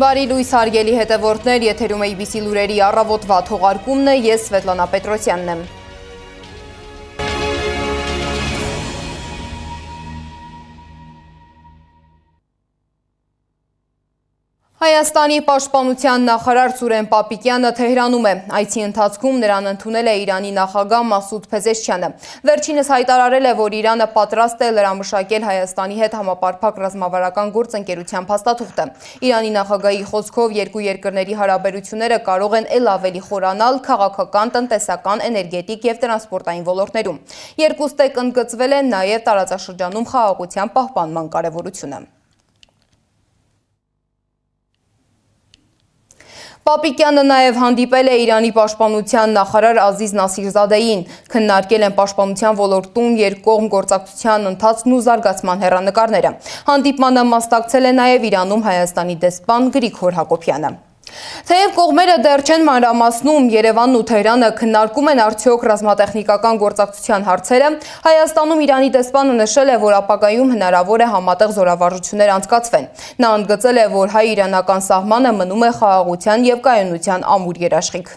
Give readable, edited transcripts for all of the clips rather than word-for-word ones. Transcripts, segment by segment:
Բարի լույս հարգելի հետևորդներ, եթերում է IBC լուրերի առավոտվա թողարկումն է, ես Սվետլանա Պետրոսյանն եմ։ Հայաստանի պաշտպանության նախարար Սուրեն Պապիկյանը Թեհրանում է։ Այցի ընթացքում նրան ընդունել է Իրանի նախագահ Մասուդ Փեզեշքյանը։ Վերջինս հայտարարել է, որ Իրանը պատրաստ է լրամշակել Հայաստանի հետ համապարփակ ռազմավարական գործընկերության փաստաթուղթը։ Իրանի նախագահի խոսքով երկու երկրների հարաբերությունները կարող են ել ավելի խորանալ քաղաքական, տնտեսական, էներգետիկ եւ տրանսպորտային ոլորտներում։ Երկուստեք ընդգծվել են նաեւ տարածաշրջանում խաղաղության պահպանման կարեւորությունը։ Պապիկյանը նաև հանդիպել է Իրանի պաշտպանության նախարար Ազիզ Նասիրզադեին, քննարկել են պաշտպանության ոլորտում երկկողմ գործակցության ընթացքն ու զարգացման հեռանկարները։ Հանդիպմանը մասնակցել է նաև Իրանում Հայաստանի դեսպան Գրիգոր Հակոբյանը։ Թեև կողմերը դեռ չեն մանրամասնում, Երևանն ու Թեհրանը քննարկում են արդյոք ռազմատեխնիկական գործակցության հարցերը, Հայաստանում Իրանի դեսպանը նշել է, որ ապագայում հնարավոր է համատեղ զորավարժություններ անցկացվեն։ Նա ընդգծել է, որ հայ-իրանական սահմանը մնում է խաղաղության եւ կայունության ամուր երաշխիք։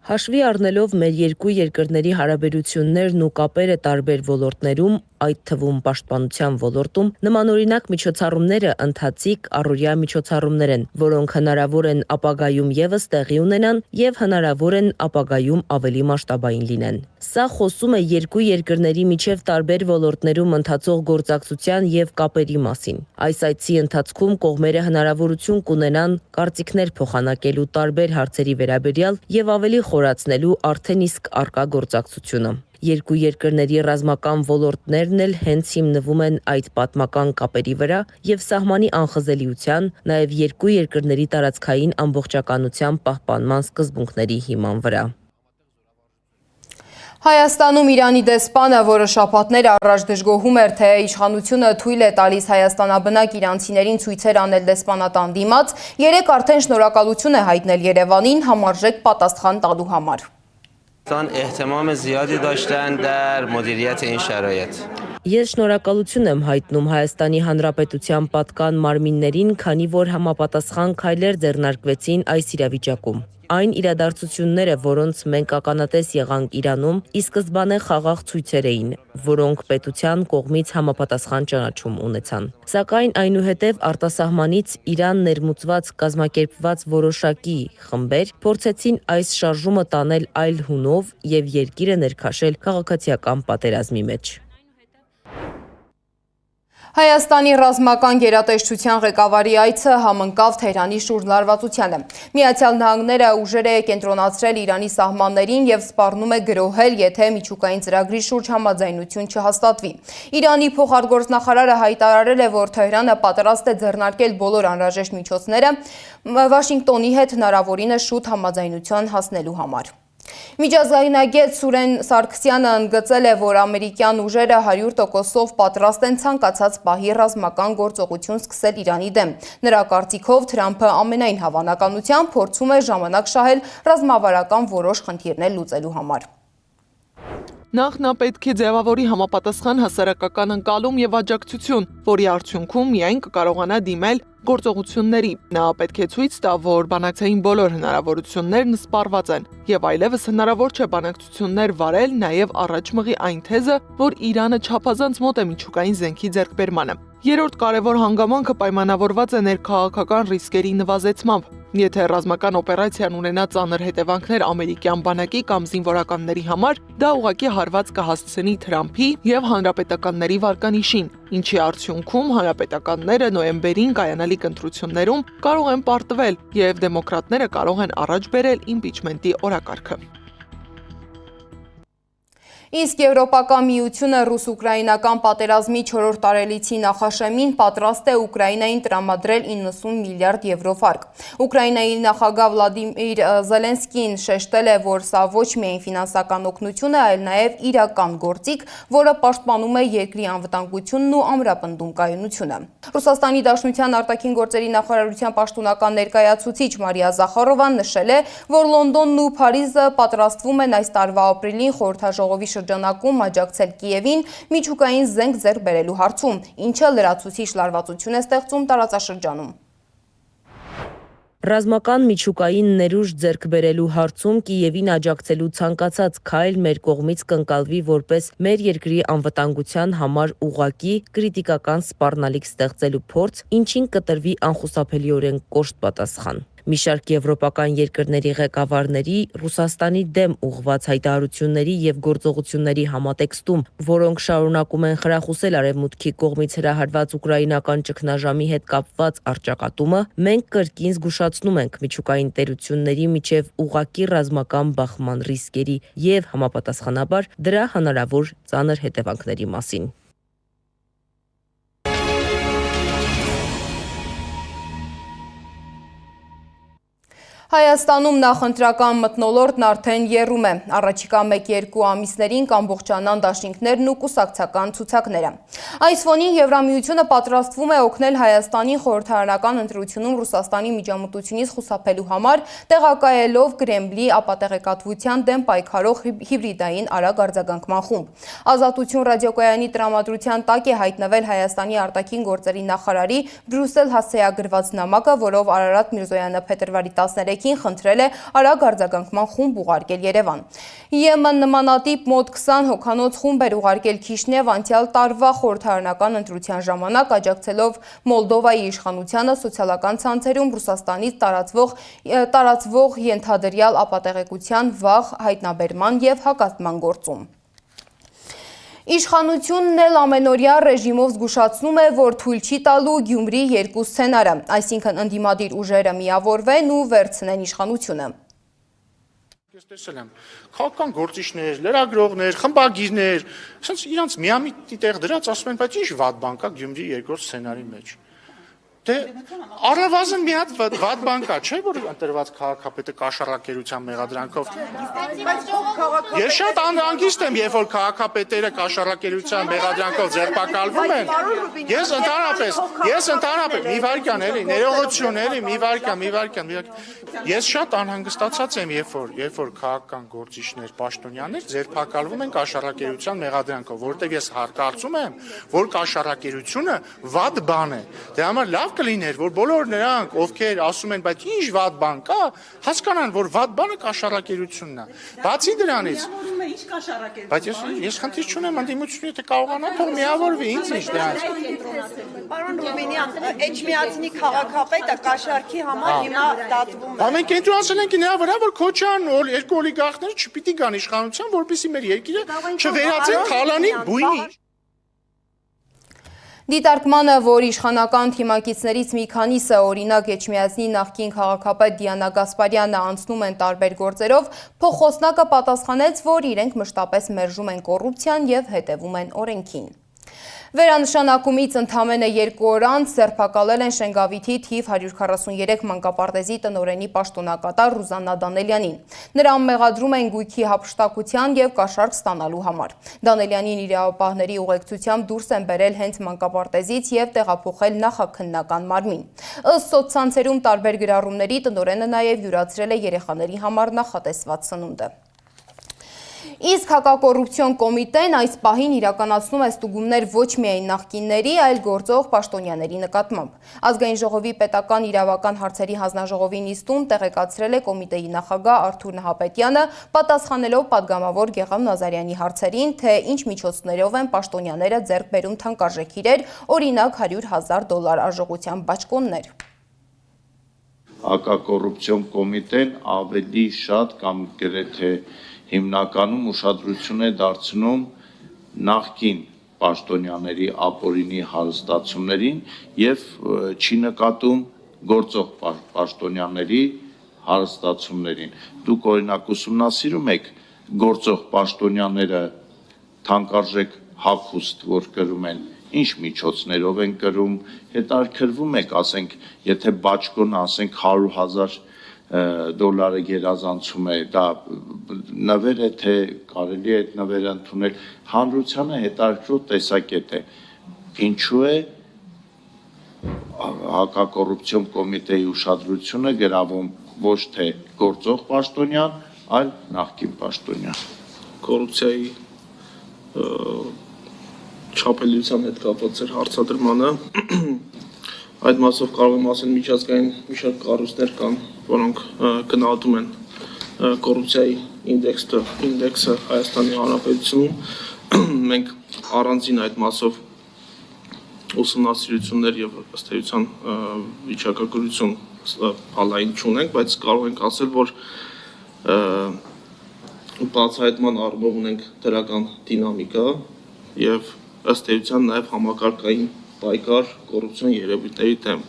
Հաշվի առնելով մեր երկու երկրների հարաբերություններն ու կապերը տարբեր ոլորտներում, այդ թվում պաշտպանության ոլորտում, նմանօրինակ միջոցառումները ընթացիկ առօրյա միջոցառումներ են, որոնք հնարավոր են ապագայում ևս տեղի ունենան եւ հնարավոր են ապագայում ավելի մասշտաբային լինեն։ Սա խոսում է երկու երկրների միջև տարբեր ոլորտներում ընթացող գործակցության եւ կապերի մասին։ Այս այցի ընթացքում կողմերը հնարավորություն կունենան կարծիքներ փոխանակելու տարբեր հարցերի վերաբերյալ եւ ավելի խորացնելու արդեն իսկ առկա գործակցությունը։ Երկու երկրների ռազմական ոլորտներն էլ հենց հիմնվում են այդ պատմական կապերի վրա եւ սահմանի անխզելիության, նաեւ երկու երկրների տարածքային ամբողջականության պահպանման սկզբունքների հիման վրա։ Հայաստանում Իրանի դեսպանը, որը շաբաթներ առաջ դժգոհում էր, թե իշխանությունը թույլ է տալիս հայաստանաբնակ իրանցիներին ցույցեր անել դեսպանատան դիմաց, երեկ արդեն շնորհակալություն է հայտնել Երևանին համարժեք պատասխան տալու համար։ احتمام زیادی داشتن در مدیریت این شرایط. Ես շնորհակալություն եմ հայտնում Հայաստանի Հանրապետության պատկան մարմիններին, քանի որ համապատասխան քայլեր ձեռնարկվեցին այս իրավիճակում։ Այն իրադարձությունները, որոնց մենք ականատես եղանք Իրանում, ի սկզբանե խաղաղ ցույցեր էին, որոնք պետության կողմից համապատասխան ճանաչում ունեցան։ Սակայն այնուհետև արտասահմանից Իրան ներմուծված կազմակերպված որոշակի խմբեր փորձեցին այս շարժումը տանել այլ հունով եւ երկիրը ներքաշել քաղաքացիական պատերազմի մեջ։ Հայաստանի ռազմական գերատեսչության ղեկավարի այցը համընկավ Թեհրանի շուրջ լարվածությանը։ Միացյալ Նահանգները ուժեր է կենտրոնացրել Իրանի սահմաններին եւ սպառնում է գրոհել, եթե միջուկային ծրագրի շուրջ համաձայնություն չհաստատվի։ Իրանի փոխարտգործնախարարը հայտարարել է, որ Թեհրանը պատրաստ է ձեռնարկել բոլոր անհրաժեշտ միջոցները Վաշինգտոնի հետ հնարավորինս շուտ համաձայնության հասնելու համար։ Միջազգայնագետ Սուրեն Սարգսյանը ընդգծել է, որ ամերիկյան ուժերը 100%-ով պատրաստ են ցանկացած պահի ռազմական գործողություն սկսել Իրանի դեմ։ Նրա կարծիքով Թրամփը ամենայն հավանականությամբ փորձում է ժամանակ շահել ռազմավարական որոշ խնդիրներ լուծելու համար։ Նախ նա պետք է ձևավորի համապատասխան հասարակական ընկալում եւ աջակցություն, որի արդյունքում միայն կկարողանա դիմել գործողությունների։ Նա պետք է ցույց տա, որ բանակցային բոլոր հնարավորություններն սպառված են եւ այլևս հնարավոր չէ բանակցություններ վարել, նաեւ առաջ մղի այն թեզը, որ Իրանը չափազանց մոտ է միջուկային զենքի ձեռքբերմանը։ Երրորդ կարևոր հանգամանքը պայմանավորված է ներքաղաքական ռիսկերի նվազեցմամբ։ Եթե ռազմական օպերացիան ունենա ծանր հետևանքներ ամերիկյան բանակի կամ զինվորականների համար, դա ուղղակի հարված կհասցնի Թրամփի եւ հանրապետականների վարկանիշին, ինչի արդյունքում հանրապետականները նոյեմբերին կայանալիք ընտրություններում կարող են պարտվել եւ դեմոկրատները կարող են առաջ բերել իմպիչմենտի օրակարգը։ Իսկ Եվրոպական միությունը ռուս-ուկրաինական պատերազմի 4-րդ տարելիցի նախաշեմին պատրաստ է Ուկրաինային տրամադրել 90 միլիարդ եվրո ֆարկ։ Ուկրաինայի նախագահ Վլադիմիր Զելենսկին շեշտել է, որ սա ոչ միայն ֆինանսական օգնություն է, այլ նաև իրական գործիք, որը պաշտպանում է երկրի անվտանգությունն ու ամրապնդում կայունությունը։ Ռուսաստանի Դաշնության արտաքին գործերի նախարարության պաշտոնական ներկայացուցիչ Մարիա Զախարովան նշել է, որ Լոնդոնն ու Փարիզը պատրաստվում են այս տարվա ապրիլին խորհրդաժողովի շրջանակում աջակցել Կիևին միջուկային զենք ձեռք բերելու հարցում, ինչը լրացուցիչ լարվածություն է ստեղծում տարածաշրջանում։ Ռազմական միջուկային ներուժ ձեռք բերելու հարցում Կիևին աջակցելու ցանկացած քայլ մեր կողմից կընկալվի որպես մեր երկրի անվտանգության համար ուղղակի կրիտիկական սպառնալիք ստեղծելու փորձ, ինչին կտրվի անխուսափելիորեն կոշտ պատասխան։ Մի շարք եվրոպական երկրների ղեկավարների Ռուսաստանի դեմ ուղղված հայտարարությունների եւ գործողությունների համատեքստում, որոնք շարունակում են խրախուսել Արևմուտքի կողմից հրահարված ուկրաինական ճգնաժամի հետ կապված առճակատումը, մենք կրկին զգուշացնում ենք միջուկային տերությունների միջև ուղղակի ռազմական բախման ռիսկերի եւ համապատասխանաբար դրա հնարավոր ծանր հետևանքների մասին։ Հայաստանում նախընտրական մթնոլորտն արդեն եռում է։ Առաջիկա 1-2 ամիսներին կամբողջանան դաշինքներն ու կուսակցական ցուցակները։ Այս ֆոնին Եվրամիությունը պատրաստվում է օգնել Հայաստանին խորհրդարանական ընտրությունում Ռուսաստանի միջամտությունից խուսափելու համար, տեղակայելով Կրեմլի ապատեղեկատվության դեմ պայքարող հիբրիդային արագ արձագանքման խումբ։ Ազատություն ռադիոկայանի տրամադրության տակ է հայտնվել Հայաստանի արտաքին գործերի նախարարի Բրյուսել հասցեագրված նամակը, որով Արարատ Միրզոյանը փետրվարի 13-ին խնդրել է արագ արձագանքման խումբ ուղարկել Երևան։ ԵՄ նմանատիպ մոտ 20 հոգանոց խումբ էր ուղարկել Քիշնև անցյալ տարվա խորհրդարանական ընտրության ժամանակ, աջակցելով Մոլդովայի իշխանությանը սոցիալական ցանցերում Ռուսաստանից տարածվող ենթադրյալ ապատեղեկության վաղ հայտնաբերման եւ հակազդման գործում։ Իշխանությունն էլ ամենօրյա ռեժիմով զգուշացնում է, որ թույլ չի տալու Գյումրի 2 սցենարը, այսինքն ընդդիմադիր ուժերը միավորվեն ու վերցնեն իշխանությունը։ Ես տեսել եմ քաղաքական գործիչներ, լրագրողներ, խմբագիրներ, ասենց իրանց միամիտ տեղ դրած ասում են, բայց ինչ վատ բան կա Գյումրի 2 սցենարի մեջ։ Դե առավազն մի հատ վատ բան կա, չէ՞ որ ընտրված քաղաքապետը կաշառակերության մեղադրանքով։ Ես շատ անգիստ եմ, երբ որ քաղաքապետերը կաշառակերության մեղադրանքով ձերբակալվում են։ Ես ընդհանրապես մի վարքյան էլի, ներողություն էլի, մի վարքյան։ Ես շատ անհանգստացած եմ, երբ որ քաղաքական գործիչներ, պաշտոնյաներ ձերբակալվում են կաշառակերության մեղադրանքով, որովհետև ես կարծում եմ, որ կաշառակերությունը վատ բան է։ Դե համար լավ կլիներ, որ բոլոր նրանք, ովքեր ասում են, բայց ինչ վատ բան կա, հասկանան, որ վատ բանը կաշառակերությունն է։ Բացի դրանից, բայց ես խնդիր չունեմ ընդդիմությունը, եթե կարողանա, թող միավորվի, ինձ դրանից։ Պարոն Ռուբինյան, Էջմիածնի քաղաքապետը կաշառքի համար հիմա դատվում է։ Մենք կենտրոնացել ենք նրա վրա, որ Քոչարն ու երկու օլիգարխները չպիտի գան իշխանության, որպեսզի մեր երկիրը չվերածեն թալանի բույնի։ Դիտարկմանը, որ իշխանական թիմակիցներից մի քանիսը, օրինակ Էջմիածնի նախկին քաղաքապետ Դիանա Գասպարյանը անցնում են տարբեր գործերով, փոխխոսնակը պատասխանեց, որ իրենք մշտապես մերժում են կոռուպցիան եւ հետևում են օրենքին։ Վերանշանակումից ընդամենը 2 օր անց ձերբակալել են Շենգավիթի թիվ 143 մանկապարտեզի տնօրենի պաշտոնակատար Ռուզաննա Դանելյանին։ Նրան մեղադրում են գույքի հափշտակության եւ կաշառք ստանալու համար։ Դանելյանին իրավապահների ուղեկցությամբ դուրս են բերել հենց մանկապարտեզից եւ տեղափոխել նախաքննական մարմին։ Ըստ սոցցանցերում տարբեր գրառումների տնօրենը նաեւ յուրացրել է երեխաների համար նախատեսված սնունդը։ Իսկ հակակոռուպցիոն կոմիտեն այս պահին իրականացնում է ստուգումներ ոչ միայն նախկինների, այլ գործող պաշտոնյաների նկատմամբ։ Ազգային ժողովի պետական իրավական հարցերի հանձնաժողովի նիստում տեղեկացրել է կոմիտեի նախագահ Արթուր Նահապետյանը, պատասխանելով պատգամավոր Գեգամ Նազարյանի հարցերին, թե ինչ միջոցներով են պաշտոնյաները ձեռք բերում թանկարժեք իրեր, օրինակ $100,000 արժողությամբ բաճկոններ։ Հակակոռուպցիոն կոմիտեն ավելի շատ կամ գրեթե հիմնականում ուշադրություն է դարձնում նախկին պաշտոնյաների ապօրինի հարստացումներին եւ չի նկատում գործող պաշտոնյաների հարստացումներին։ Դուք օրինակ ուսումնասիրում եք գործող պաշտոնյաները թանկարժեք հագուստ, որ կրում են, ինչ միջոցներով են կրում, հետաքրվում եք, ասենք, եթե բաճկոնը, ասենք, $100,000 գերազանցում է, դա նվեր է, թե կարելի է այդ նվերը ընդունել, հանրությանը հետաքրքրող տեսակետ է։ Ինչու է հակակոռուպցիոն կոմիտեի ուշադրությունը գրավում ոչ թե գործող պաշտոնյան, այլ նախկին պաշտոնյան։ Կոռուպցիայի չափելիության հետ կապված էր հարցադրմանը։ Այդ մասով կարող եմ ասել միջազգային մի շարք կառույցներ կան, որոնք գնահատում են կոռուպցիայի ինդեքսը Հայաստանի Հանրապետությունում։ Մենք առանձին այդ մասով ուսումնասիրություններ եւ ըստ էության վիճակագրություն հալային չունենք, բայց կարող ենք ասել, որ բացահայտման առումով ունենք դրական դինամիկա եւ ըստ էության նաեւ համակարգային պայքար կոռուպցիոն երևույթների դեմ։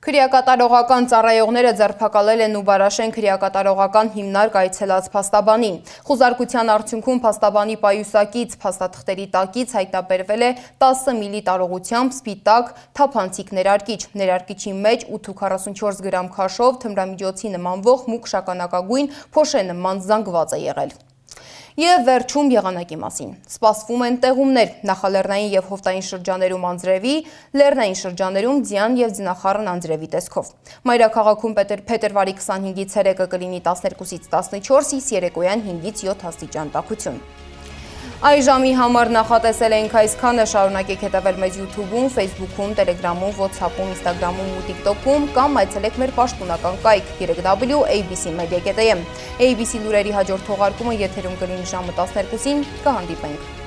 Քրեակատարողական ծառայողները ձերբակալել են Նուբարաշեն քրեակատարողական հիմնարկ այցելած փաստաբանին։ Խուզարկության արդյունքում փաստաբանի պայուսակից փաստաթղթերի տակից հայտնաբերվել է 10 մլի տարողությամբ սպիտակ թափանցիկ ներարկիչ։ Ներարկիչի մեջ 8.44 գրամ քաշով թմրամիջոցի նմանվող մուգ շագանակագույն փոշե նման զանգված է եղել։ Եվ վերջում եղանակի մասին։ Սպասվում են տեղումներ նախալեռնային եւ հովտային շրջաներում անձրևի, լեռնային շրջաներում ձյան եւ ձնախառն անձրևի տեսքով։ Մայրաքաղաքում փետրվարի 25-ից ցերեկը կլինի 12-ից 14, իսկ երեկոյան 5-ից 7 աստիճան տաքություն։ Այս ժամի համար նախատեսել ենք այսքանը, շարունակեք հետևել մեզ YouTube-ում, Facebook-ում, Telegram-ում, WhatsApp-ում, Instagram-ում ու TikTok-ում կամ այցելեք մեր պաշտոնական կայք www.abc.media.am։ ABC լուրերի հաջորդ թողարկումը եթերում կլինի ժամը 12-ին, կհանդիպենք։